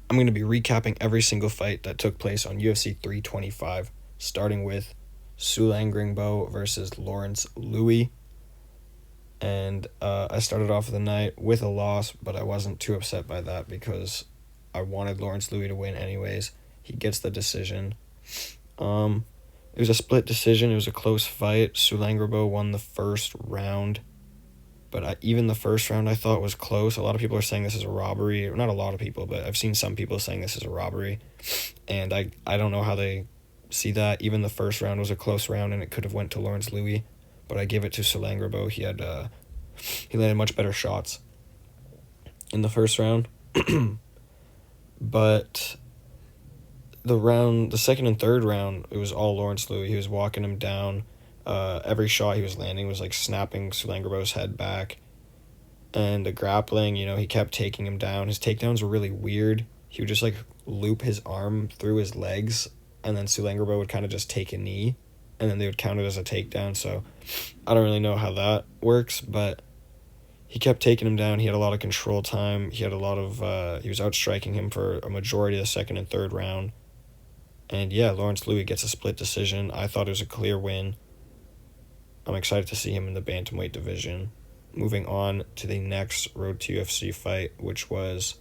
I'm going to be recapping every single fight that took place on UFC 325, starting with Sulangrangbo versus Lawrence Lui. And I started off the night with a loss, but I wasn't too upset by that because I wanted Lawrence Lui to win anyways. He gets the decision. It was a split decision. It was a close fight. Sulangrangbo won the first round. But even the first round I thought was close. A lot of people are saying this is a robbery. Not a lot of people, but I've seen some people saying this is a robbery. And I don't know how they see that. Even the first round was a close round, and it could have went to Lawrence Lui. But I give it to Sulangrangbo. He landed much better shots in the first round. But the second and third round, it was all Lawrence Lui. He was walking him down. Every shot he was landing was like snapping Sulangrangbo's head back. And the grappling, he kept taking him down. His takedowns were really weird. He would just like loop his arm through his legs, and then Sulangrangbo would kind of just take a knee, and then they would count it as a takedown. So I don't really know how that works, but he kept taking him down. He had a lot of control time. He was outstriking him for a majority of the second and third round. And yeah, Lawrence Lui gets a split decision. I thought it was a clear win. I'm excited to see him in the bantamweight division. Moving on to the next Road to UFC fight, which was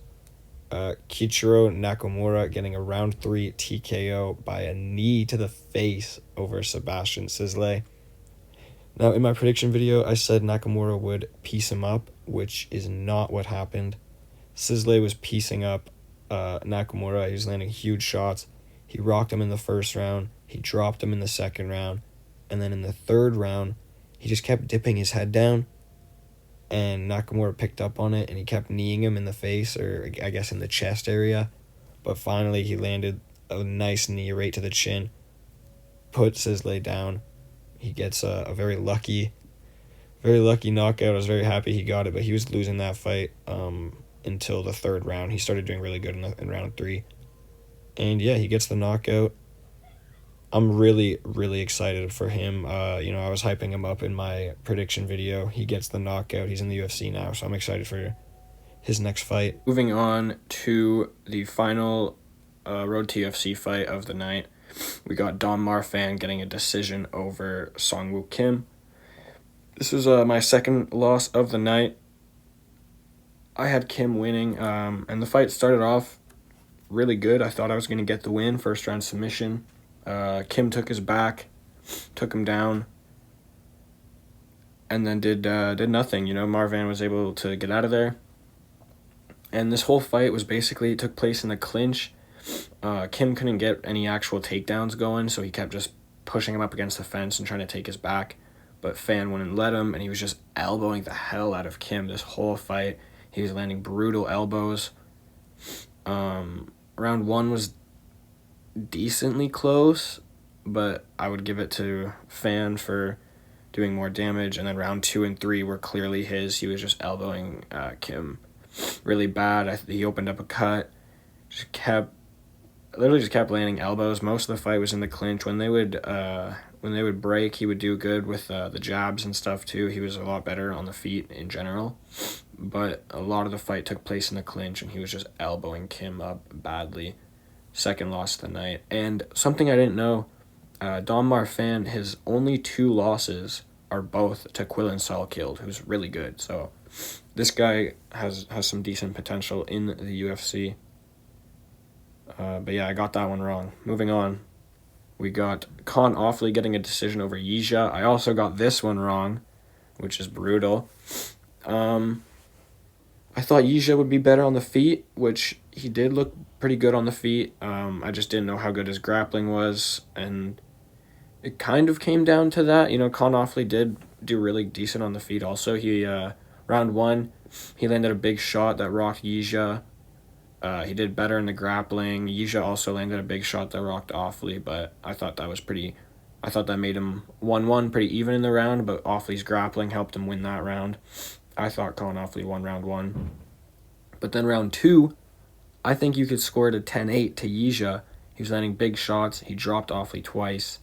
Keiichiro Nakamura getting a round 3 TKO by a knee to the face over Sebastian Szalay. Now, in my prediction video, I said Nakamura would piece him up, which is not what happened. Szalay was piecing up Nakamura. He was landing huge shots. He rocked him in the first round. He dropped him in the second round. And then in the third round, he just kept dipping his head down. And Nakamura picked up on it, and he kept kneeing him in the face, or I guess in the chest area. But finally, he landed a nice knee right to the chin. Put Szalay down. He gets a very lucky knockout. I was very happy he got it, but he was losing that fight until the third round. He started doing really good in round 3. And yeah, he gets the knockout. I'm really, really excited for him. I was hyping him up in my prediction video. He gets the knockout. He's in the UFC now, so I'm excited for his next fight. Moving on to the final Road to UFC fight of the night. We got Don Marfan getting a decision over Song-wook Kim. This was my second loss of the night. I had Kim winning, and the fight started off really good. I thought I was going to get the win, first round submission. Kim took his back, took him down, and then did nothing. Marfan was able to get out of there. And this whole fight it took place in the clinch. Kim couldn't get any actual takedowns going, so he kept just pushing him up against the fence and trying to take his back. But Fan wouldn't let him, and he was just elbowing the hell out of Kim this whole fight. He was landing brutal elbows. Round 1 was decently close, but I would give it to Fan for doing more damage. And then round 2 and 3 were clearly his. He was just elbowing Kim really bad. He opened up a cut, just kept landing elbows. Most of the fight was in the clinch. When they would break, he would do good with the jabs and stuff too. He was a lot better on the feet in general, but a lot of the fight took place in the clinch, and he was just elbowing Kim up badly. Second loss of the night. And something I didn't know, Don Marfan, his only 2 losses are both to Quillan Salkilld, who's really good. So this guy has some decent potential in the UFC. But yeah, I got that one wrong. Moving on, we got Kaan Ofli getting a decision over Yizha. I also got this one wrong, which is brutal. I thought Yizha would be better on the feet, which he did look pretty good on the feet. I just didn't know how good his grappling was, and it kind of came down to that. Kaan Ofli did do really decent on the feet also. He, round 1, he landed a big shot that rocked Yizha. He did better in the grappling. Yizha also landed a big shot that rocked Ofli, but I thought that made him 1-1 pretty even in the round, but Ofli's grappling helped him win that round. I thought Kaan Ofli won round 1. But then round 2, I think you could score it a 10-8 to Yizha. He was landing big shots. He dropped Ofli twice.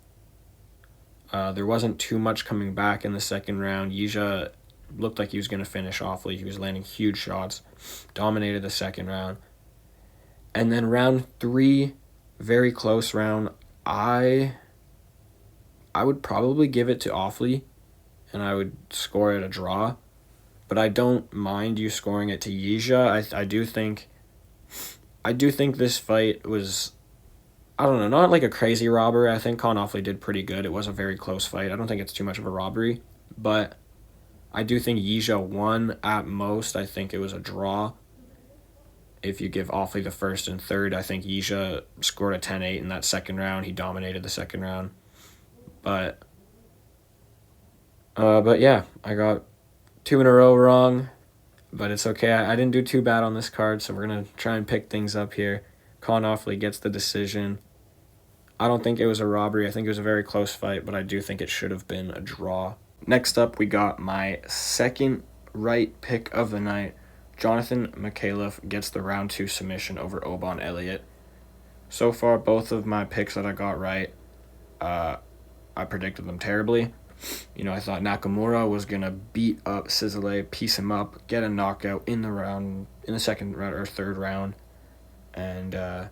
There wasn't too much coming back in the second round. Yizha looked like he was going to finish Ofli. He was landing huge shots. Dominated the second round. And then round 3, very close round. I would probably give it to Ofli, and I would score it a draw. But I don't mind you scoring it to Yizha. I do think this fight was, I don't know, not like a crazy robbery. I think Kaan Ofli did pretty good. It was a very close fight. I don't think it's too much of a robbery, but I do think Yizha won at most. I think it was a draw. If you give Ofli the first and third, I think Yizha scored a 10-8 in that second round. He dominated the second round. But yeah, I got 2 in a row wrong, but it's okay. I didn't do too bad on this card, so we're going to try and pick things up here. Kaan Ofli gets the decision. I don't think it was a robbery. I think it was a very close fight, but I do think it should have been a draw. Next up, we got my second right pick of the night. Jonathan Micallef gets the round 2 submission over Oban Elliott. So far, both of my picks that I got right, I predicted them terribly. I thought Nakamura was going to beat up Szalay, piece him up, get a knockout in the second round or third round. And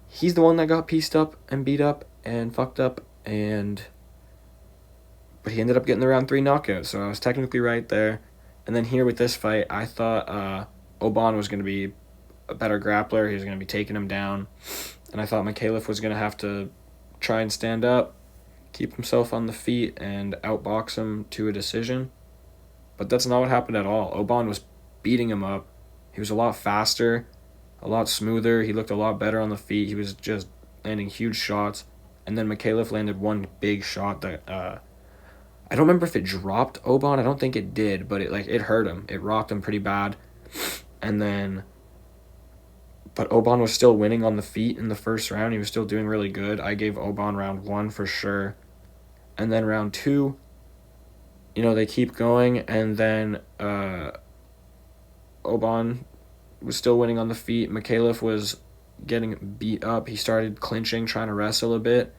he's the one that got pieced up and beat up and fucked up. But he ended up getting the round 3 knockout, so I was technically right there. And then here with this fight, I thought Oban was going to be a better grappler. He was going to be taking him down. And I thought Micallef was going to have to try and stand up, keep himself on the feet, and outbox him to a decision. But that's not what happened at all. Oban was beating him up. He was a lot faster, a lot smoother. He looked a lot better on the feet. He was just landing huge shots. And then Micallef landed one big shot that I don't remember if it dropped Oban. I don't think it did, but it hurt him. It rocked him pretty bad. But Oban was still winning on the feet in the first round. He was still doing really good. I gave Oban round 1 for sure. And then round 2, they keep going, and then Oban was still winning on the feet. Micallef was getting beat up. He started clinching, trying to wrestle a bit.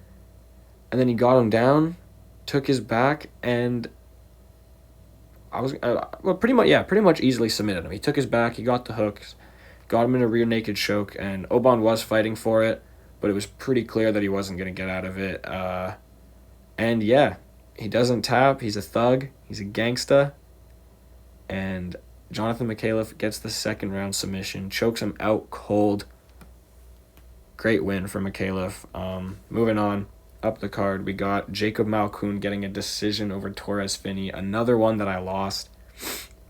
And then he got him down, took his back, and pretty much easily submitted him. He took his back, he got the hooks, got him in a rear naked choke, and Oban was fighting for it, but it was pretty clear that he wasn't going to get out of it. And yeah, he doesn't tap. He's a thug. He's a gangsta. And Jonathan Micallef gets the second round submission, chokes him out cold. Great win for Micallef. Moving on, up the card, we got Jacob Malkoun getting a decision over Torrez Finney, another one that I lost.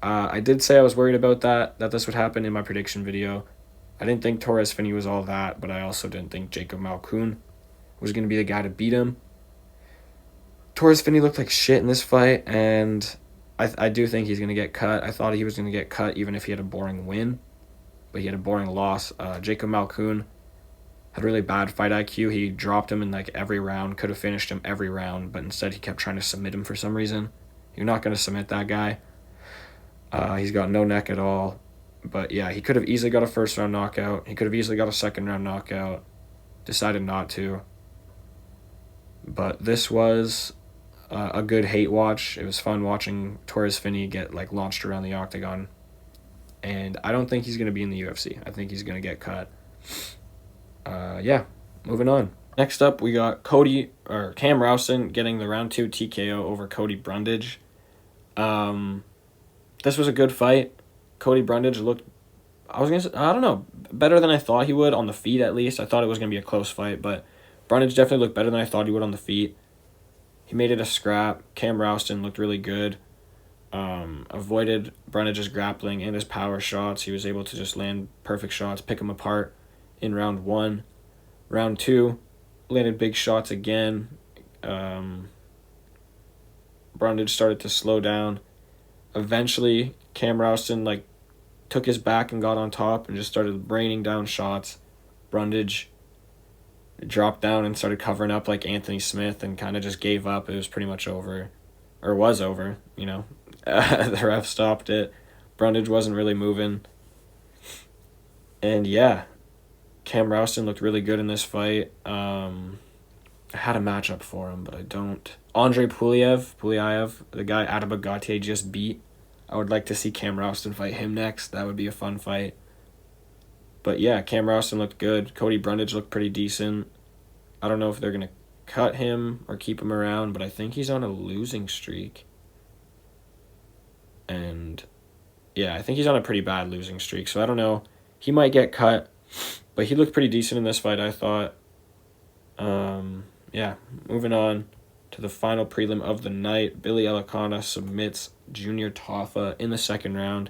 I did say I was worried about that this would happen in my prediction video. I didn't think Torrez Finney was all that, but I also didn't think Jacob Malkoun was going to be the guy to beat him. Torrez Finney looked like shit in this fight, and I do think he's going to get cut. I thought he was going to get cut even if he had a boring win, but he had a boring loss. Jacob Malkoun had really bad fight IQ. He dropped him in every round, could have finished him every round, but instead he kept trying to submit him for some reason. You're not going to submit that guy. He's got no neck at all. But yeah, he could have easily got a first round knockout. He could have easily got a second round knockout. Decided not to. But this was a good hate watch. It was fun watching Torrez Finney get launched around the octagon. And I don't think he's going to be in the UFC. I think he's going to get cut. Yeah, moving on. Next up, we got Cam Rowston getting the round 2 TKO over Cody Brundage. This was a good fight. Cody Brundage looked, I don't know, better than I thought he would on the feet at least. I thought it was going to be a close fight, but Brundage definitely looked better than I thought he would on the feet. He made it a scrap. Cam Rowston looked really good. Avoided Brundage's grappling and his power shots. He was able to just land perfect shots, pick him apart in round 1. Round 2, landed big shots again. Brundage started to slow down. Eventually, Cam Rowston took his back and got on top and just started raining down shots. Brundage dropped down and started covering up like Anthony Smith and kind of just gave up. It was pretty much over. Or was over, The ref stopped it. Brundage wasn't really moving. And yeah, Cam Rowston looked really good in this fight. I had a matchup for him, but I don't. Andre Pulyaev, the guy Adabagate just beat. I would like to see Cam Rowston fight him next. That would be a fun fight. But yeah, Cam Rowston looked good. Cody Brundage looked pretty decent. I don't know if they're going to cut him or keep him around, but I think he's on a losing streak. And yeah, I think he's on a pretty bad losing streak. So I don't know. He might get cut, but he looked pretty decent in this fight, I thought. Yeah, moving on to the final prelim of the night. Billy Elekana submits Junior Tafa in the second round.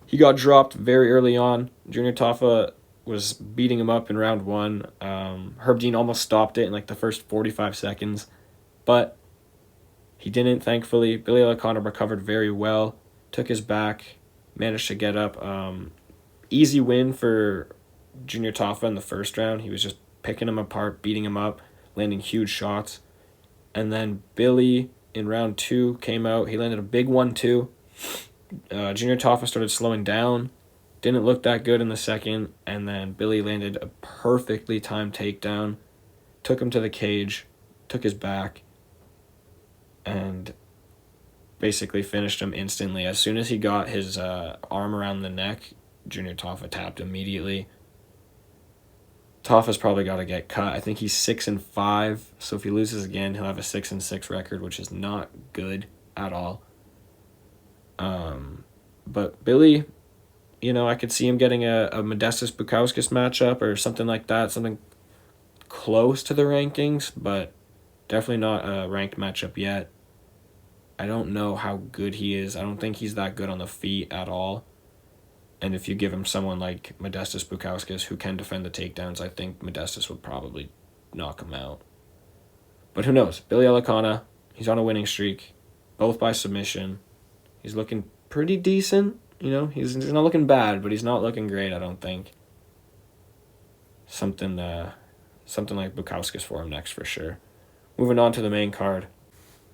He got dropped very early on. Junior Tafa was beating him up in round one. Herb Dean almost stopped it in like the first 45 seconds, but he didn't, thankfully. Billy Elekana recovered very well, took his back, managed to get up. Easy win for Junior Tafa in the first round. He was just picking him apart, beating him up, landing huge shots. And then Billy in round two came out. He landed a big 1-2. Junior Tafa started slowing down. Didn't look that good in the second. And then Billy landed a perfectly timed takedown. Took him to the cage. Took his back. And basically finished him instantly. As soon as he got his arm around the neck, Junior Tafa tapped immediately. Tafa's probably got to get cut. I think he's 6-5, so if he loses again, he'll have a 6-6 record, which is not good at all. But Billy, I could see him getting a Modestas Bukauskas matchup or something like that, something close to the rankings, but definitely not a ranked matchup yet. I don't know how good he is. I don't think he's that good on the feet at all. And if you give him someone like Modestas Bukauskas who can defend the takedowns, I think Modestas would probably knock him out. But who knows? Billy Elekana, he's on a winning streak, both by submission. He's looking pretty decent. He's not looking bad, but he's not looking great, I don't think. Something like Bukauskas for him next for sure. Moving on to the main card.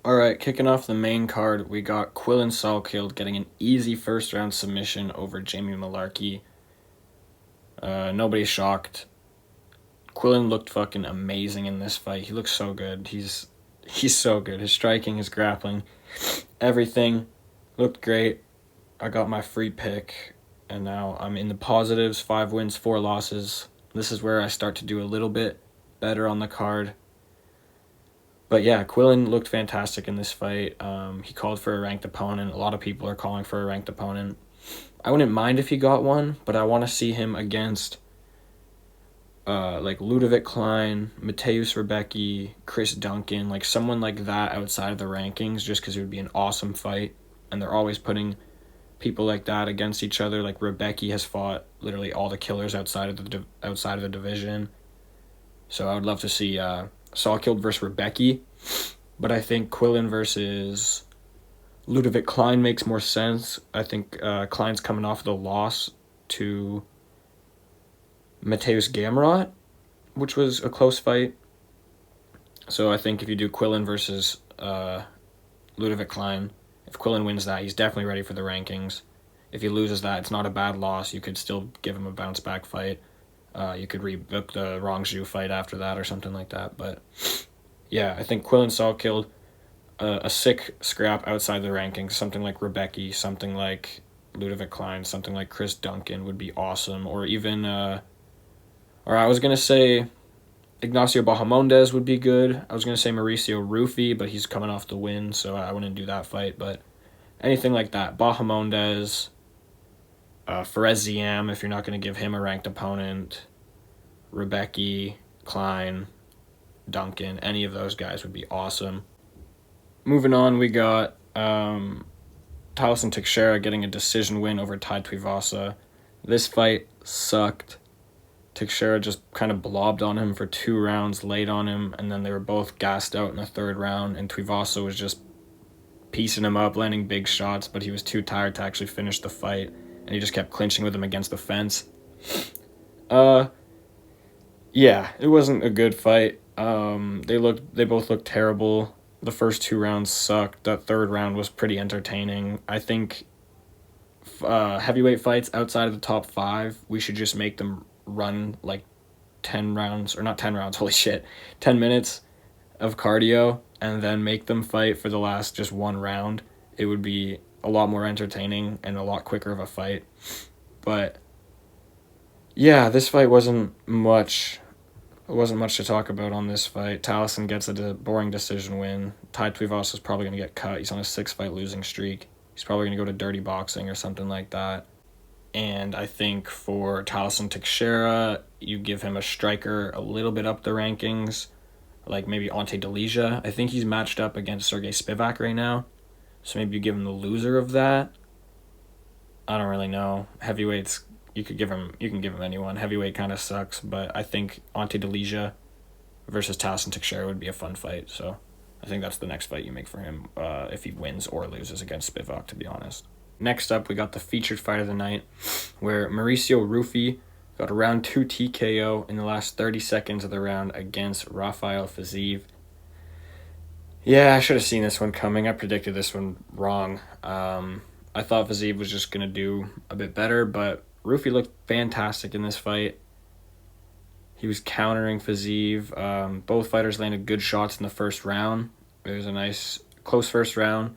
All right, kicking off the main card, we got Quillan Salkilld getting an easy first-round submission over Jamie Mullarkey. Nobody's shocked. Quillan looked fucking amazing in this fight. He looks so good. He's so good. His striking, his grappling, everything looked great. I got my free pick, and now I'm in the positives, 5 wins, 4 losses. This is where I start to do a little bit better on the card. But yeah, Quillan looked fantastic in this fight. He called for a ranked opponent. A lot of people are calling for a ranked opponent. I wouldn't mind if he got one, but I want to see him against like Ludovic Klein, Mateusz Rebecki, Chris Duncan, like someone like that outside of the rankings, just because it would be an awesome fight. And they're always putting people like that against each other. Like Rebecki has fought literally all the killers outside of the division. So I would love to see Salkilld versus Rebecki, but I think Quillan versus Ludovic Klein makes more sense. I think Klein's coming off the loss to Mateusz Gamrot, which was a close fight. So I think if you do Quillan versus Ludovic Klein, if Quillan wins that, he's definitely ready for the rankings. If he loses that, it's not a bad loss. You could still give him a bounce-back fight. You could rebook the Rongzhu fight after that or something like that. But yeah, I think Quillan Salkilld, a sick scrap outside the rankings, something like Rebecki, something like Ludovic Klein, something like Chris Duncan would be awesome. Or even, or I was going to say Ignacio Bahamondes would be good. I was going to say Mauricio Ruffy, but he's coming off the win, so I wouldn't do that fight. But anything like that, Bahamondes, Fares Ziam, if you're not going to give him a ranked opponent, Rebecki, Klein, Duncan, any of those guys would be awesome. Moving on, we got Tallison Teixeira getting a decision win over Tuivasa. This fight sucked. Teixeira just kind of blobbed on him for 2 rounds, laid on him, and then they were both gassed out in the 3rd round, and Tuivasa was just piecing him up, landing big shots, but he was too tired to actually finish the fight, and he just kept clinching with him against the fence. Yeah, it wasn't a good fight. They both looked terrible. The first 2 rounds sucked. That 3rd round was pretty entertaining. I think heavyweight fights outside of the top 5, we should just make them run like 10 rounds, or not 10 rounds, holy shit, 10 minutes of cardio, and then make them fight for the last just 1 round. It would be a lot more entertaining and a lot quicker of a fight. But Yeah, this fight wasn't much. It wasn't much to talk about on this fight. Tallison gets a boring decision win. Tuivasa is probably going to get cut. He's on a 6-fight losing streak. He's probably going to go to dirty boxing or something like that. And I think for Tallison Teixeira, you give him a striker a little bit up the rankings, like maybe Ante Delija. I think he's matched up against Sergey Spivak right now. So maybe you give him the loser of that. I don't really know. Heavyweights, you can give him anyone. Heavyweight kind of sucks, but I think Ante Delija versus Tallison Teixeira would be a fun fight. So I think that's the next fight you make for him if he wins or loses against Spivak, to be honest. Next up, we got the featured fight of the night, where Mauricio Ruffy got a round 2 TKO in the last 30 seconds of the round against Rafael Fiziev. Yeah, I should have seen this one coming. I predicted this one wrong. I thought Fiziev was just going to do a bit better, but Ruffy looked fantastic in this fight. He was countering Fiziev. Both fighters landed good shots in the first round. It was a nice, close first round.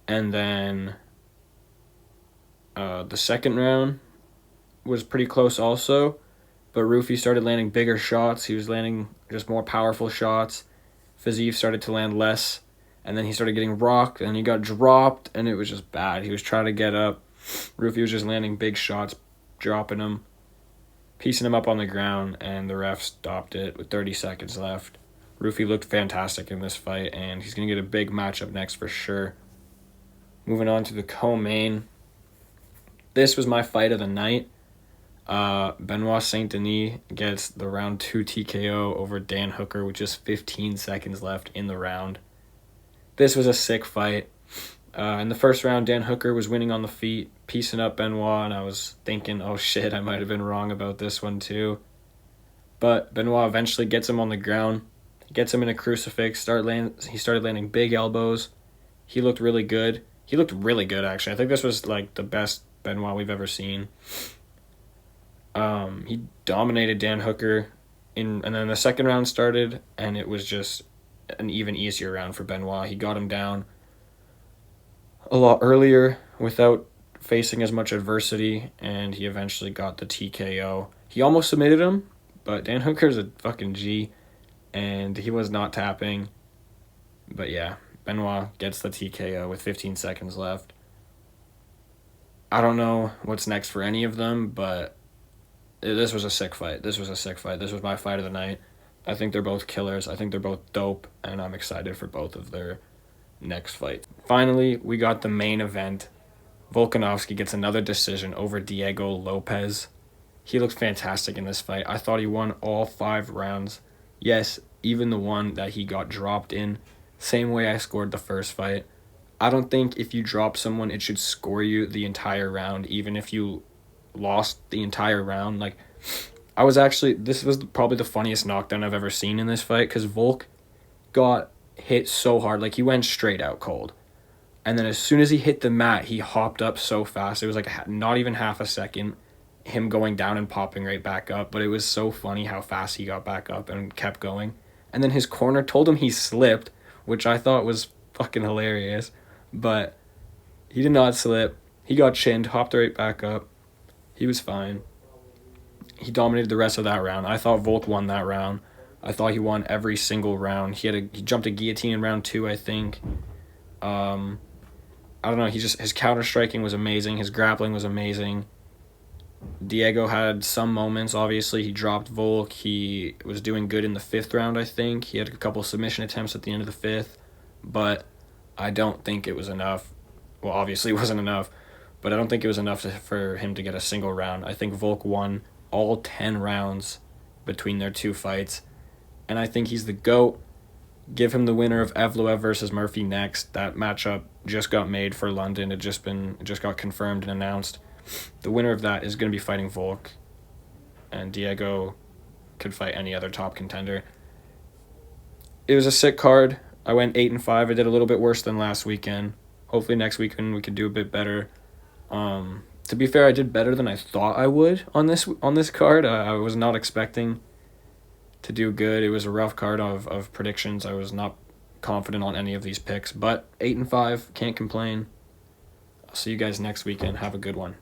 And then the second round was pretty close also, but Ruffy started landing bigger shots. He was landing just more powerful shots. Fiziev started to land less, and then he started getting rocked, and he got dropped, and it was just bad. He was trying to get up. Ruffy was just landing big shots, dropping him, piecing him up on the ground, and the ref stopped it with 30 seconds left. Ruffy looked fantastic in this fight, and he's going to get a big matchup next for sure. Moving on to the co-main. This was my fight of the night. Benoit Saint Denis gets the round 2 TKO over Dan Hooker with just 15 seconds left in the round. This was a sick fight. In the first round, Dan Hooker was winning on the feet, piecing up Benoit, and I was thinking, oh shit, I might have been wrong about this one too. But Benoit eventually gets him on the ground, gets him in a crucifix, he started landing big elbows. He looked really good. He looked really good, actually. I think this was like the best Benoit we've ever seen. He dominated Dan Hooker, and then the second round started, and it was just an even easier round for Benoit. He got him down a lot earlier without facing as much adversity, and he eventually got the TKO. He almost submitted him, but Dan Hooker's a fucking G, and he was not tapping. But yeah, Benoit gets the TKO with 15 seconds left. I don't know what's next for any of them, but this was a sick fight. This was my fight of the night. I think they're both killers. I think they're both dope, and I'm excited for both of their next fights. Finally, we got the main event. Volkanovski gets another decision over Diego Lopez. He looked fantastic in this fight. I thought he won all 5 rounds. Yes, even the one that he got dropped in. Same way I scored the first fight. I don't think if you drop someone, it should score you the entire round, even if you lost the entire round. Like, this was probably the funniest knockdown I've ever seen in this fight, because Volk got hit so hard. Like, he went straight out cold. And then as soon as he hit the mat, he hopped up so fast. It was like not even half a second, him going down and popping right back up. But it was so funny how fast he got back up and kept going. And then his corner told him he slipped, which I thought was fucking hilarious. But he did not slip. He got chinned, hopped right back up. He was fine. He dominated the rest of that round. I thought Volk won that round. I thought he won every single round. He jumped a guillotine in round 2, I think. I don't know. His counter striking was amazing. His grappling was amazing. Diego had some moments. Obviously, he dropped Volk. He was doing good in the 5th round, I think. He had a couple submission attempts at the end of the 5th, but I don't think it was enough. Well, obviously it wasn't enough, but I don't think it was enough for him to get a single round. I think Volk won all 10 rounds between their 2 fights, and I think he's the GOAT. Give him the winner of Evloev versus Murphy next. That matchup just got made for London. It just got confirmed and announced. The winner of that is going to be fighting Volk, and Diego could fight any other top contender. It was a sick card. I went 8-5. I did a little bit worse than last weekend. Hopefully next weekend we could do a bit better. To be fair, I did better than I thought I would on this card. I was not expecting to do good. It was a rough card of predictions. I was not confident on any of these picks, but 8-5, can't complain. I'll see you guys next weekend. Have a good one.